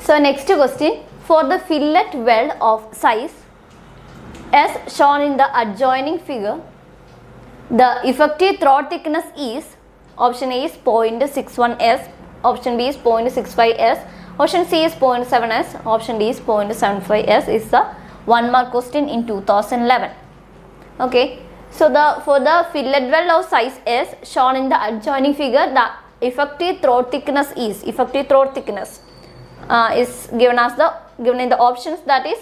So next question, for the fillet weld of size S shown in the adjoining figure, the effective throat thickness is, option A is 0.61 S, option B is 0.65 S, option C is 0.7 S, option D is 0.75 S is the 1 mark question in 2011. Okay, so for the fillet weld of size S shown in the adjoining figure, the effective throat thickness is given in the options, that is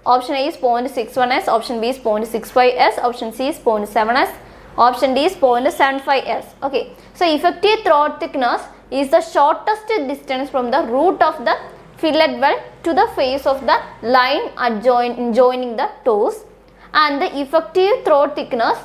option A is 0.61 S, option B is 0.65 S, option C is 0.7 S, option D is 0.75 S. Okay, so effective throat thickness is the shortest distance from the root of the fillet weld to the face of the line joining the toes, and the effective throat thickness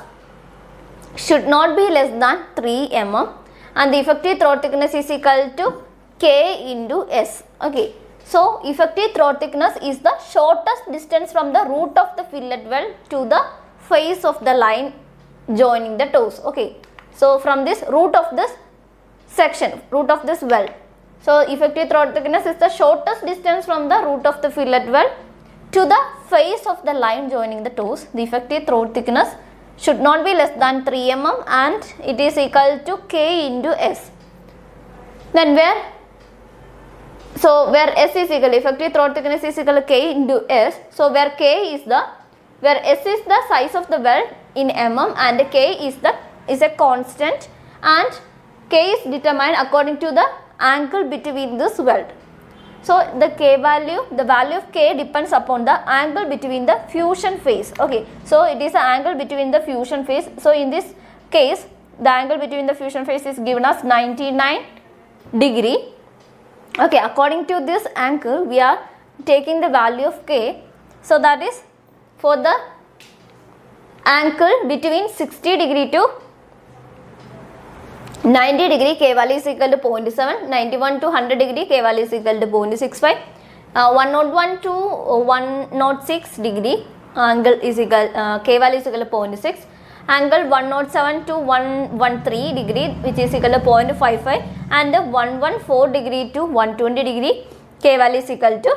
should not be less than 3 mm, and the effective throat thickness is equal to K into S. Okay, so effective throat thickness is the shortest distance from the root of the fillet weld to the face of the line joining the toes. Okay, so from this root of this section, root of this weld, so effective throat thickness is the shortest distance from the root of the fillet weld to the face of the line joining the toes. The effective throat thickness should not be less than 3 mm and it is equal to K into S. Then where S is equal, effective throat thickness is equal to K into S. So where S is the size of the weld in mm and K is a constant, and K is determined according to the angle between this weld. So the value of K depends upon the angle between the fusion phase. Okay, so it is the angle between the fusion phase. So in this case, the angle between the fusion phase is given as 99 degree. Okay, according to this angle, we are taking the value of K. So that is for the angle between 60 degree to 90 degree, K value is equal to 0.7, 91 to 100 degree, K value is equal to 0.65, 101 to 106 degree, angle is equal, K value is equal to 0.6, angle 107 to 113 degree, which is equal to 0.55, and 114 degree to 120 degree, K value is equal to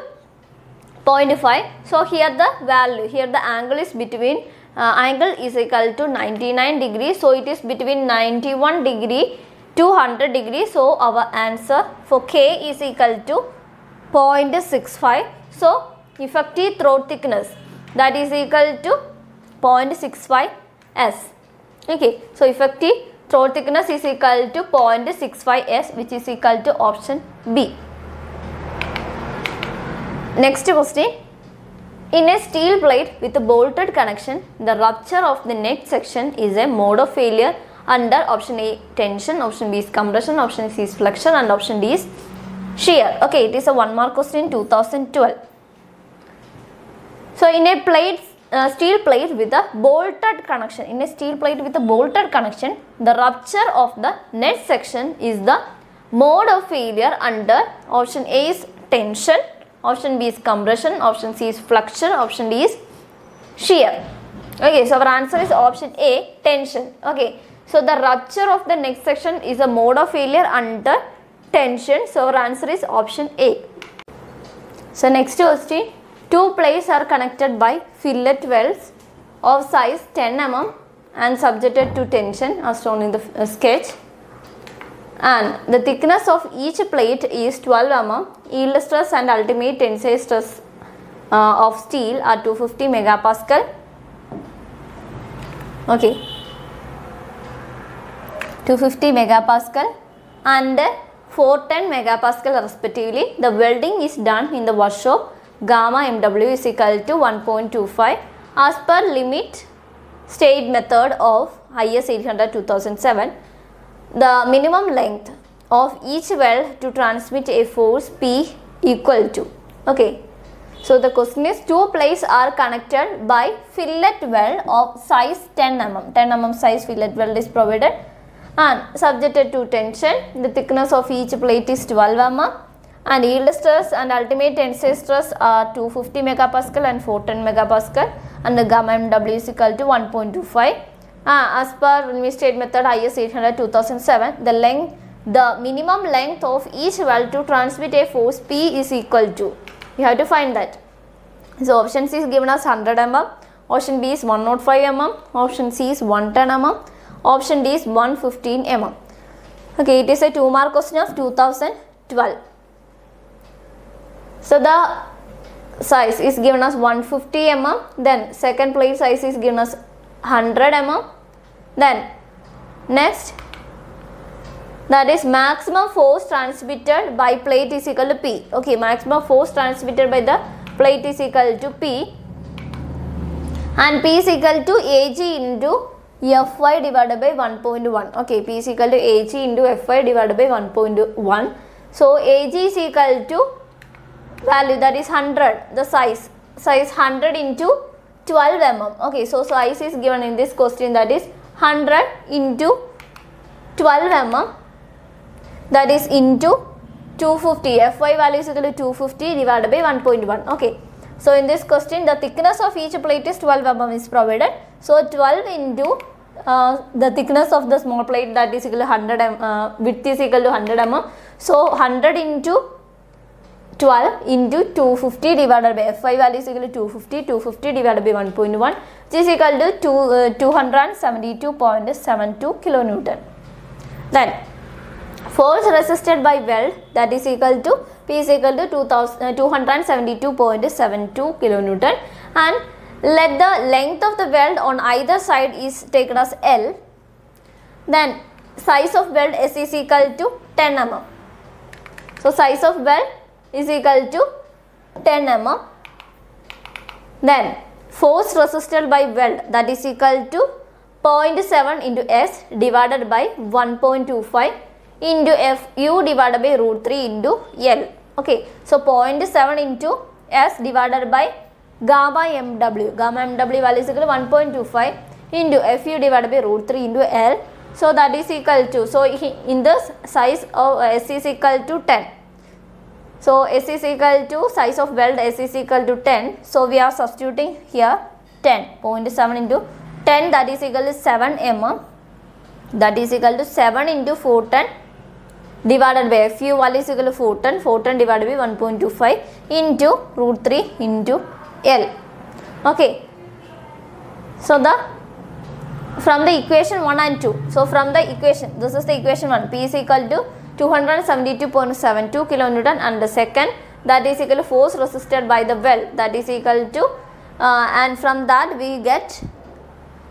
0.5. So here the angle is between angle is equal to 99 degree, so it is between 91 degree to 100 degree. So our answer for K is equal to 0.65. so effective throat thickness, that is equal to 0.65 S. Okay, so effective throat thickness is equal to 0.65 S, which is equal to option B. Next question. In a steel plate with a bolted connection, the rupture of the net section is a mode of failure under option A tension, option B is compression, option C is flexion, and option D is shear. Okay, it is a 1 mark question in 2012. So in a steel plate with a bolted connection, the rupture of the net section is the mode of failure under option A is tension, option B is compression, option C is flexion, option D is shear. Okay, so our answer is option A, tension. Okay, so the rupture of the neck section is a mode of failure under tension. So our answer is option A. So next question, two plates are connected by fillet welds of size 10 mm and subjected to tension as shown in the sketch, and the thickness of each plate is 12 mm. Yield stress and ultimate tensile stress of steel are 250 megapascal. Okay, 250 megapascal and 410 megapascal respectively. The welding is done in the workshop. Gamma MW is equal to 1.25 as per limit state method of IS 800 2007. The minimum length of each weld to transmit a force P equal to. Okay, so the question is, two plates are connected by fillet weld of size 10 mm. 10 mm size fillet weld is provided and subjected to tension. The thickness of each plate is 12 mm and yield stress and ultimate tensile stress are 250 megapascal and 410 megapascal, and the gamma MW is equal to 1.25. As per limit state method IS 800 2007, the length the minimum length of each weld to transmit a force P is equal to? You have to find that. So option C is given as 100 mm, option B is 105 mm, option C is 110 mm, option D is 115 mm. Okay, it is a 2-mark question of 2012. So the size is given as 150 mm, then second plate size is given as 100 mm, then next, that is maximum force transmitted by plate is equal to P. Okay, maximum force transmitted by the plate is equal to P, and P is equal to Ag into Fy divided by 1.1. Okay, P is equal to Ag into Fy divided by 1.1. So Ag is equal to value, that is 100, the size 100 into 12 mm. Okay, so size is given in this question, that is 100 into 12 mm, that is into 250. Fy value is equal to 250 divided by 1.1. Okay, so in this question the thickness of each plate is 12 mm is provided. So 12 into the thickness of the small plate, that is equal to 100 mm, width is equal to 100 mm. So 100 into 12 into 250 divided by Fy value is equal to 250 divided by 1.1, which is equal to 272.72 kilonewton. Then force resisted by weld, that is equal to P is equal to 272.72 kilonewton, and let the length of the weld on either side is taken as L. Then size of weld S is equal to 10 mm. So size of weld is equal to 10 mm. Then force resisted by weld, that is equal to 0.7 into S divided by 1.25 into Fu divided by root 3 into L. Okay, so 0.7 into S divided by gamma mW. Gamma mW value is equal to 1.25 into Fu divided by root 3 into L. So that is equal to, so in this size of S is equal to 10. So S is equal to, size of weld S is equal to 10. So we are substituting here 10. 0.7 into 10, that is equal to 7 mm. That is equal to 7 into 410 divided by Fu value is equal to 410. 410 divided by 1.25 into root 3 into L. Okay. So from the equation 1 and 2. So from the equation, this is the equation 1. P is equal to 272.72 kilonewton, and the second, that is equal to force resisted by the weld, that is equal to and from that we get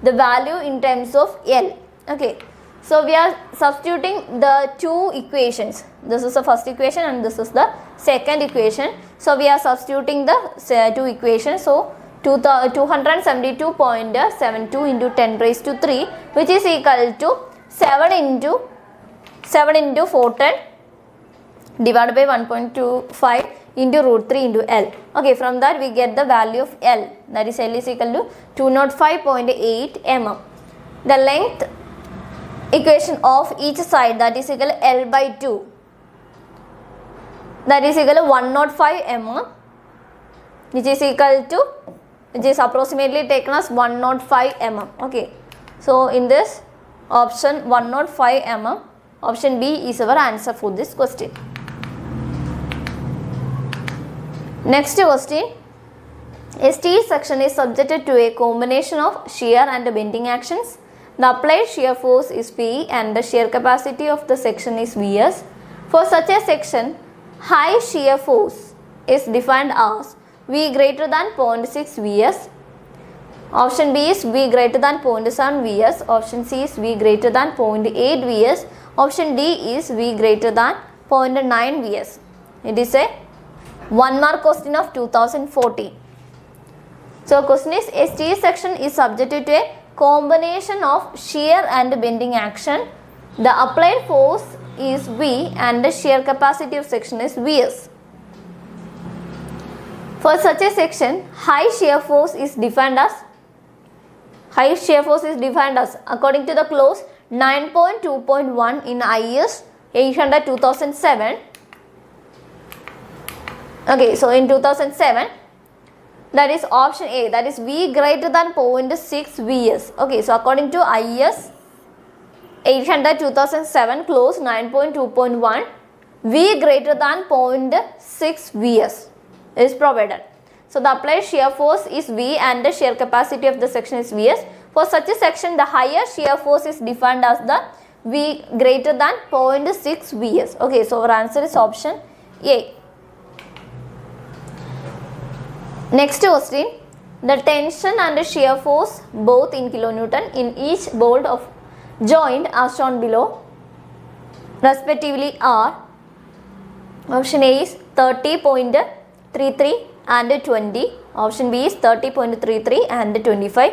the value in terms of L. Okay, so we are substituting the two equations. This is the first equation and this is the second equation. So we are substituting the two equations. So 272.72 into 10 raised to 3, which is equal to 7 into 410 divided by 1.25 into root 3 into L. Okay, from that we get the value of L, that is L is equal to 205.8 mm. The length equation of each side, that is equal to L by 2, that is equal to 105 mm, which is equal to, which is approximately taken as 105 mm. Okay, so in this option 105 mm, option B is our answer for this question. Next question, a steel section is subjected to a combination of shear and bending actions. The applied shear force is P and the shear capacity of the section is Vs. For such a section, high shear force is defined as V greater than 0.6 Vs. Option B is V greater than 0.7 Vs. Option C is V greater than 0.8 Vs. Option D is V greater than 0.9 Vs. It is a 1-mark question of 2014. So question is, a steel section is subjected to a combination of shear and bending action. The applied force is V and the shear capacity of section is Vs. For such a section, high shear force is defined as according to the clause 9.2.1 in IS 800/2007. Okay, so in 2007, that is option A, that is V greater than 0.6 Vs. Okay, so according to IS 800 2007 close 9.2.1 V greater than 0.6 Vs is provided. So the applied shear force is V and the shear capacity of the section is Vs. For such a section, the higher shear force is defined as the V greater than 0.6 Vs. Okay, so our answer is option A. Next question, the tension and the shear force both in kilonewton in each bolt of joint as shown below respectively are, option A is 30.33 and 20, option B is 30.33 and 25,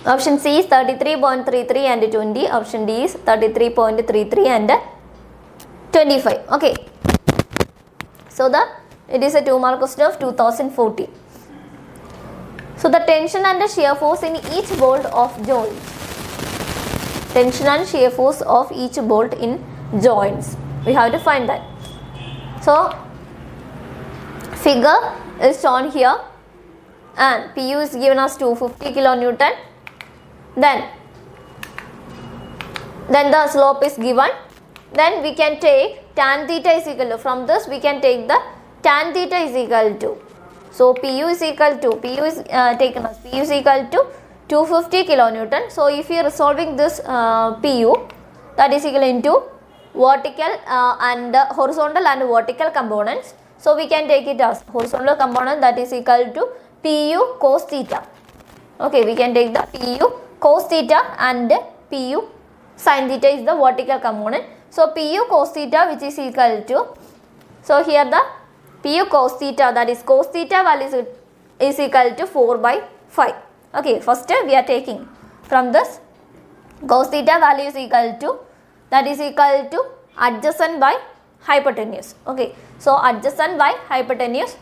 option C is 33.33 and 20, option D is 33.33 and 25. Okay, so it is a 2-mark question of 2014. So the tension and the shear force in each bolt of joint, tension and shear force of each bolt in joints, we have to find that. So figure is shown here and PU is given as 250 kilonewton, then the slope is given, then we can take tan theta is equal to, from this we can take the tan theta is equal to, so PU is equal to, PU is taken as PU is equal to 250 kilonewton. So if you are resolving this PU, that is equal into vertical and horizontal and vertical components. So we can take it as horizontal component, that is equal to PU cos theta. Okay, we can take the PU cos theta and PU sin theta is the vertical component. So PU cos theta, which is equal to, so here the PU cos theta, that is cos theta value is equal to 4 by 5. Okay, first we are taking from this cos theta value is equal to, that is equal to adjacent by hypotenuse. Okay, so adjacent by hypotenuse,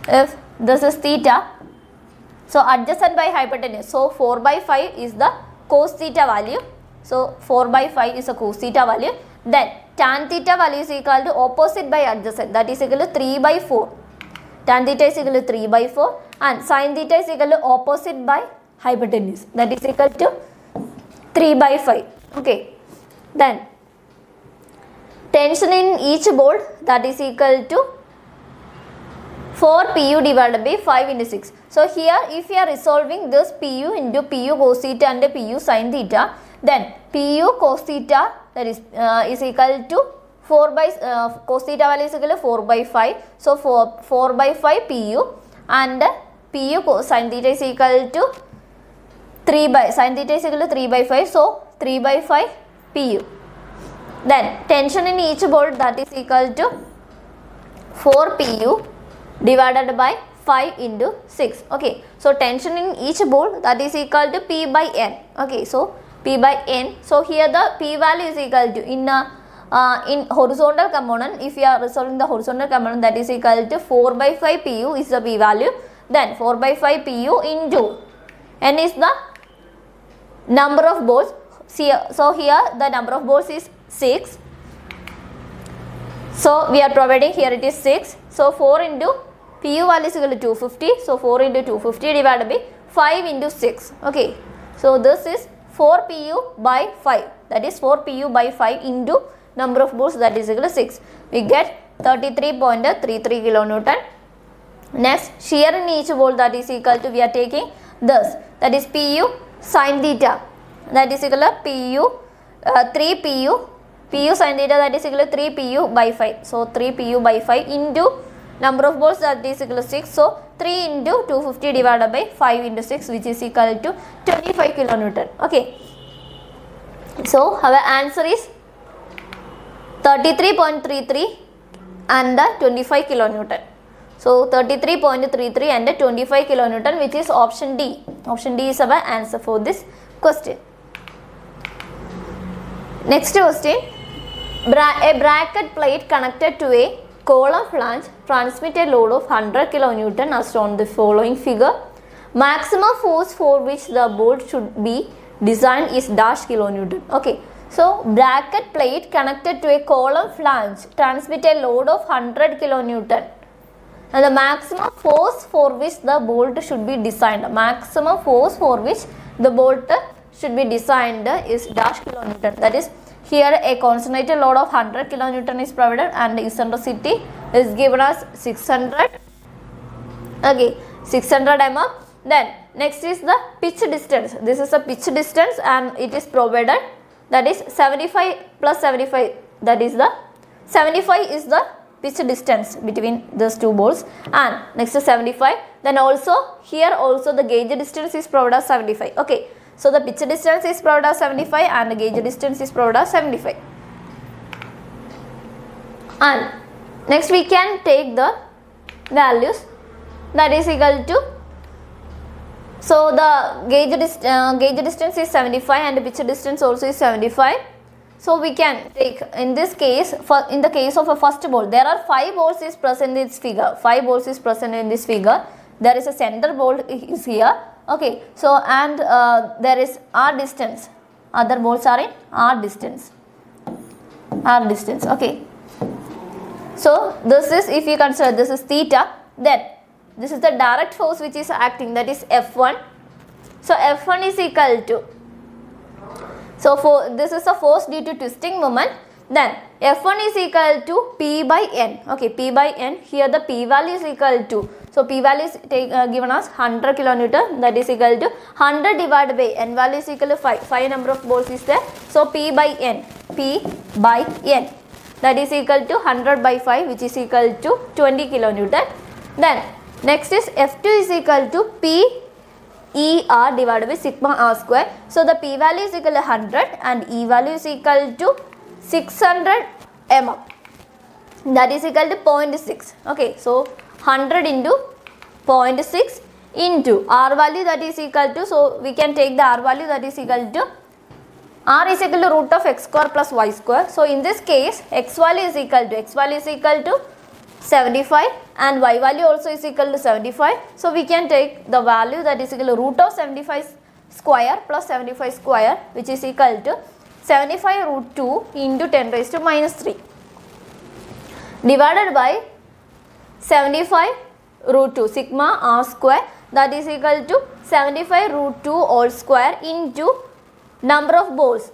if this is theta, so adjacent by hypotenuse, so 4 by 5 is the cos theta value, so 4 by 5 is a cos theta value, then tan theta value is equal to opposite by adjacent, that is equal to 3 by 4, tan theta is equal to 3 by 4 and sin theta is equal to opposite by hypotenuse, that is equal to 3 by 5. Okay, then tension in each bolt, that is equal to 4 PU divided by 5 into 6. So here if you are resolving this PU into PU cos theta and PU sin theta, then PU cos theta, that is equal to 4 by cos theta value is equal to 4 by 5. So 4 by 5 PU and PU cos sin theta is equal to 3 by sin theta is equal to 3 by 5. So 3 by 5 PU. Then tension in each bolt, that is equal to 4 PU divided by 5 into 6. Okay, so tension in each bolt, that is equal to P by N. Okay, so P by N. So here the P value is equal to, in horizontal component, if you are resolving the horizontal component, that is equal to 4 by 5 PU is the P value, then 4 by 5 PU into N is the number of bolts. See, so here the number of bolts is 6. So we are providing here it is 6. So 4 into PU value is equal to 250. So 4 into 250 divided by 5 into 6. Okay. So this is 4 PU by 5. That is 4 PU by 5 into number of bolts, that is equal to 6. We get 33.33 kilonewton. Next, shear in each bolt, that is equal to, we are taking this, that is PU sin theta, that is equal to PU 3 PU sin theta, that is equal to 3 PU by 5. So 3 PU by 5 into number of bolts, that is equal to 6. So 3 into 250 divided by 5 into 6, which is equal to 25 kilonewton. Okay. So our answer is 33.33 and 25 kilonewton. So 33.33 and 25 kilonewton, which is option D. Option D is our answer for this question. Next question. A bracket plate connected to a column flange transmit a load of 100 kilonewton as shown in the following figure. Maximum force for which the bolt should be designed is dash kilonewton. Okay. So bracket plate connected to a column flange transmit a load of 100 kilonewton. And the maximum force for which the bolt should be designed. Maximum force for which the bolt should be designed is dash kilonewton. That is, here a concentrated load of 100 kilonewton is provided and eccentricity is given as 600. Okay, 600 mm. Then next is the pitch distance. This is a pitch distance and it is provided, that is 75 plus 75, that is the 75 is the pitch distance between those two balls, and next is 75. Then also here also the gauge distance is provided as 75. Okay, so the pitch distance is provided as 75 and the gauge distance is provided as 75. And next we can take the values, that is equal to, so the gauge distance is 75 and the pitch distance also is 75. So we can take, in this case, in the case of a first ball, there are 5 balls is present in this figure. 5 balls is present in this figure. There is a center ball is here. Okay, so and there is r distance. Other balls are in r distance. R distance. Okay. So this is, if you consider this is theta, then this is the direct force which is acting, that is F1. So F1 is equal to, so for this is a force due to twisting moment, then F1 is equal to P by N. Okay, P by N, here the P value is equal to, so P value is given as 100 kilonewton, that is equal to 100 divided by N value is equal to 5. 5 number of balls is there, so P by N, that is equal to 100 by 5, which is equal to 20 kilonewton. Then next is F2 is equal to P ER divided by sigma r square. So the P value is equal to 100 and E value is equal to 600 mm, that is equal to 0.6. Okay, so 100 into 0.6 into R value, that is equal to, so we can take the R value, that is equal to, R is equal to root of x square plus y square. So in this case x value is equal to 75 and y value also is equal to 75. So we can take the value, that is equal to root of 75 square plus 75 square, which is equal to 75 root 2 into 10 raised to minus 3 divided by 75 root 2 sigma r square, that is equal to 75 root 2 all square into number of balls.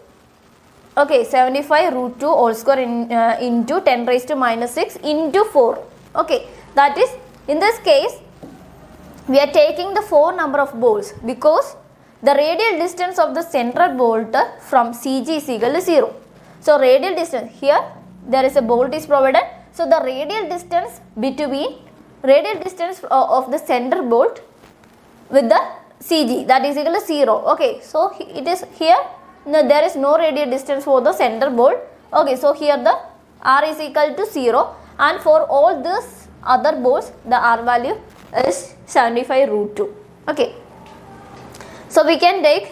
Okay, 75 root 2 all square into 10 raised to minus 6 into 4. Okay, that is, in this case we are taking the 4 number of balls because the radial distance of the central bolt from CG is equal to 0. So radial distance, here there is a bolt is provided. So the radial distance between, radial distance of the center bolt with the CG, that is equal to 0. Okay, so it is here. No, there is no radial distance for the center bolt. Okay, so here the R is equal to 0 and for all these other bolts the R value is 75 root 2. Okay, so we can take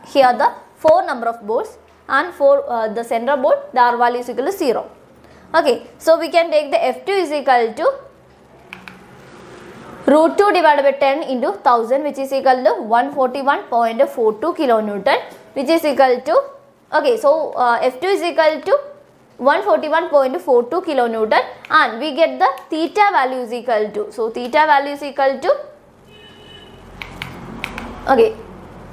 here the 4 number of bolts and for the center bolt the R value is equal to 0. Okay, so we can take the F2 is equal to root 2 divided by 10 into 1000, which is equal to 141.42 kilonewton, which is equal to, okay, so F2 is equal to 141.42 kilonewton and we get the theta value is equal to, so theta value is equal to, okay,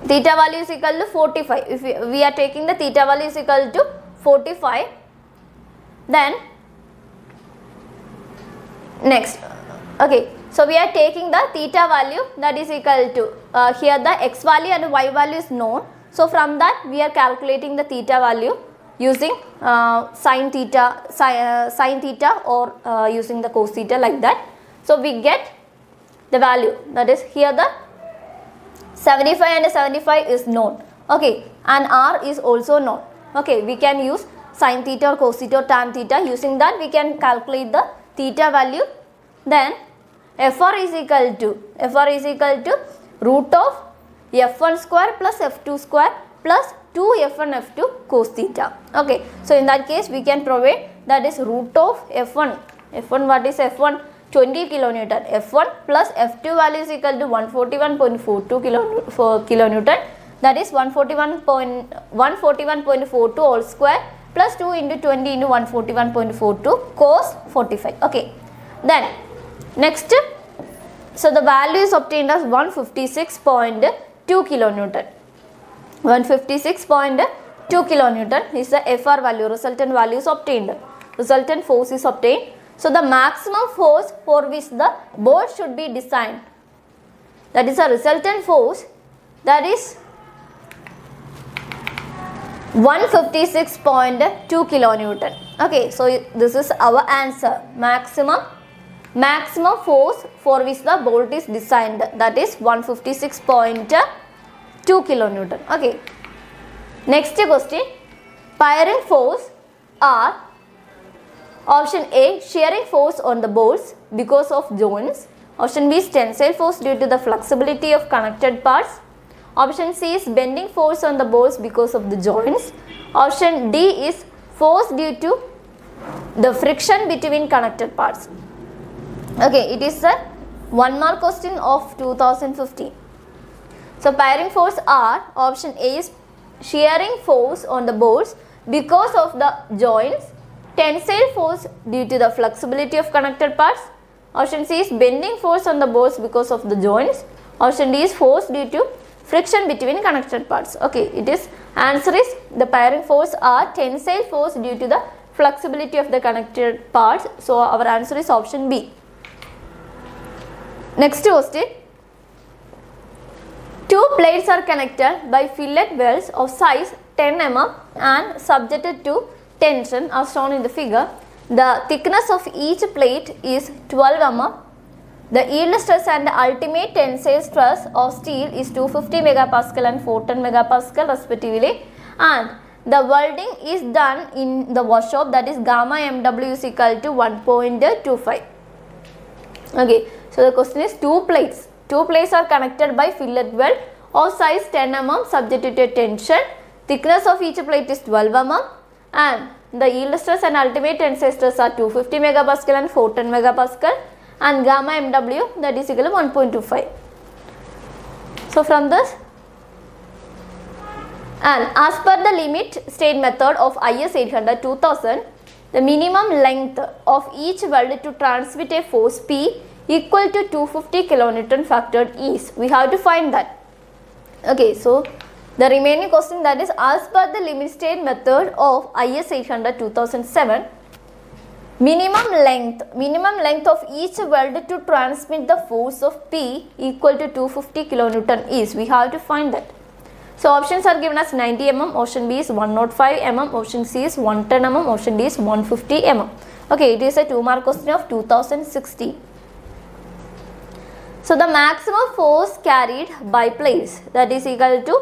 theta value is equal to 45. If we are taking the theta value is equal to 45, then next, okay, so we are taking the theta value, that is equal to, here the x value and y value is known. So from that we are calculating the theta value using sin theta or using the cos theta, like that. So we get the value, that is here the 75 and 75 is known. Okay, and R is also known. Okay, we can use sin theta or cos theta or tan theta. Using that we can calculate the theta value. Then Fr is equal to root of F1 square plus F2 square plus 2 F1 cos theta. Okay, so in that case we can provide, that is root of F1. What is F1? 20 kilonewton. F1 plus F2 value is equal to 141.42 kilonewton. That is 141.42 all square plus 2 into 20 into 141.42 cos 45. Okay, then next, so the value is obtained as 156.2 kilonewton. 156.2 kilonewton is the FR value, resultant value is obtained. Resultant force is obtained. So the maximum force for which the bolt should be designed, that is a resultant force, that is 156.2 kilonewton. Okay, so this is our answer. Maximum force for which the bolt is designed, that is 156.2 kilonewton. Okay. Next question. Firing force are option A, shearing force on the bolts because of joints. Option B is tensile force due to the flexibility of connected parts. Option C is bending force on the bolts because of the joints. Option D is force due to the friction between connected parts. Okay, it is a 1 mark question of 2015. So firing force are, option A is shearing force on the bolts because of the joints. Tensile force due to the flexibility of connected parts. Option C is bending force on the bolts because of the joints. Option D is force due to friction between connected parts. Okay, it is answer is the firing force are tensile force due to the flexibility of the connected parts. So our answer is option B. Next question. Two plates are connected by fillet welds of size 10 mm and subjected to tension as shown in the figure. The thickness of each plate is 12 mm. The yield stress and the ultimate tensile stress of steel is 250 megapascal and 410 megapascal respectively, and the welding is done in the workshop, that is gamma mw is equal to 1.25. Okay, so the question is two plates are connected by fillet weld of size 10 mm subjected to tension. Thickness of each plate is 12 mm and the yield stress and ultimate tensile stress are 250 megapascal and 410 megapascal, and gamma mw, that is equal to 1.25. So from this, and as per the limit state method of IS 800-2000, the minimum length of each weld to transmit a force P equal to 250 kilonewton factor is. We have to find that. Okay, so the remaining question, that is as per the limit state method of IS 800-2007, minimum length of each weld to transmit the force of P equal to 250 kilonewton is. We have to find that. So options are given as 90 mm, option B is 105 mm, option C is 110 mm, option D is 150 mm. Okay, it is a 2 mark question of 2016. So the maximum force carried by plates, that is equal to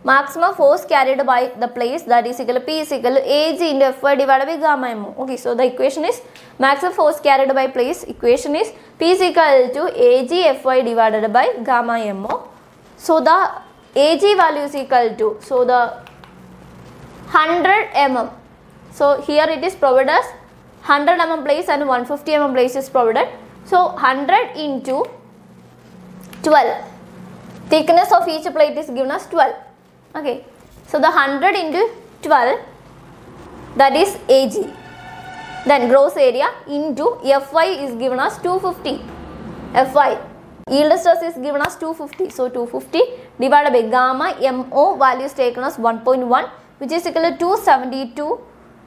maximum force carried by the plates, that is equal to P is equal to Ag into Fy divided by gamma mo. Okay, so the equation is maximum force carried by plates, equation is P is equal to Ag Fy divided by gamma mo. So the Ag value is equal to, so the 100 mm. So here it is provided as 100 mm plates and 150 mm plates is provided. So 100 into 12. Thickness of each plate is given as 12. Okay, so the 100 into 12, that is Ag. Then gross area into Fy is given as 250. Fy, yield stress is given as 250. So 250 divided by gamma mo value is taken as 1.1, which is equal to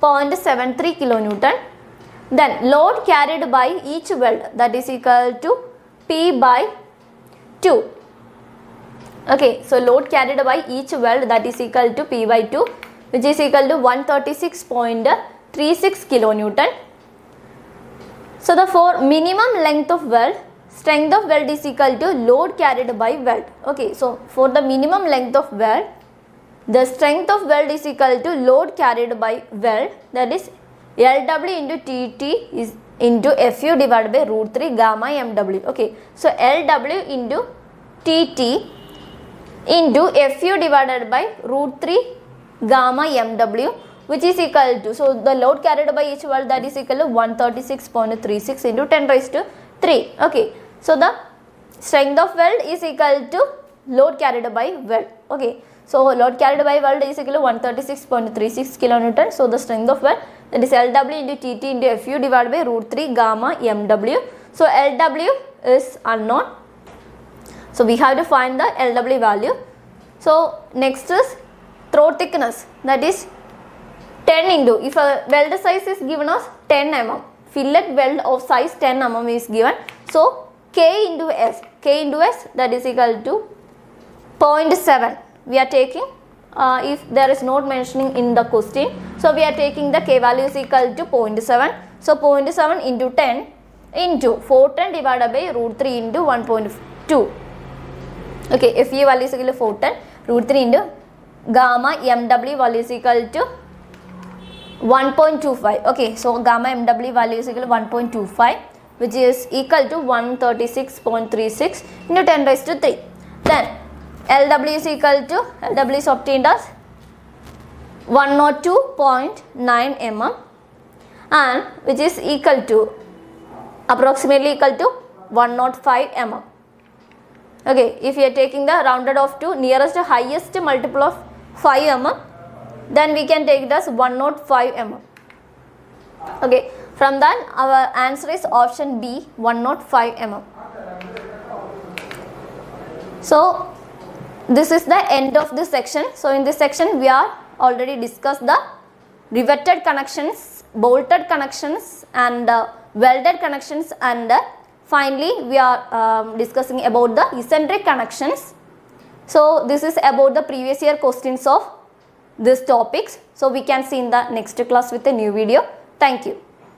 272.73 kilonewton. Then load carried by each weld, that is equal to P by 2. Okay, so load carried by each weld, that is equal to P by 2, which is equal to 136.36 kilonewton. So the for minimum length of weld, strength of weld is equal to load carried by weld. Okay, so for the minimum length of weld, the strength of weld is equal to load carried by weld, that is LW into TT is into Fu divided by root 3 gamma mw. Okay, so LW into TT into Fu divided by root 3 gamma mw, which is equal to, so the load carried by each weld, that is equal to 136.36 into 10 raised to 3. Okay, so the strength of weld is equal to load carried by weld. Okay, so load carried by weld is equal to 136.36 kilonewton. So the strength of weld, that is LW into TT into Fu divided by root 3 gamma mw. So LW is unknown. So we have to find the LW value. So next is throat thickness, that is 10 into, if a weld size is given as 10 mm, fillet weld of size 10 mm is given. So K into S, that is equal to 0.7. We are taking, if there is not mentioning in the question, so we are taking the K value is equal to 0.7. So 0.7 into 10 into 410 divided by root 3 into 1.2. Okay, Fe value is equal to 410, root 3 into gamma MW value is equal to 1.25. Okay, so gamma MW value is equal to 1.25, which is equal to 136.36 into 10 raised to 3. Then LW is equal to, LW is obtained as 102.9 mm, and which is equal to, approximately equal to 105 mm. Okay, if you are taking the rounded off to nearest highest multiple of 5 mm, then we can take it as 105 mm. Okay, from that our answer is option B, 105 mm. So this is the end of this section. So in this section we are already discussed the riveted connections, bolted connections, and welded connections, and finally we are discussing about the eccentric connections. So this is about the previous year questions of these topics. So we can see in the next class with a new video. Thank you.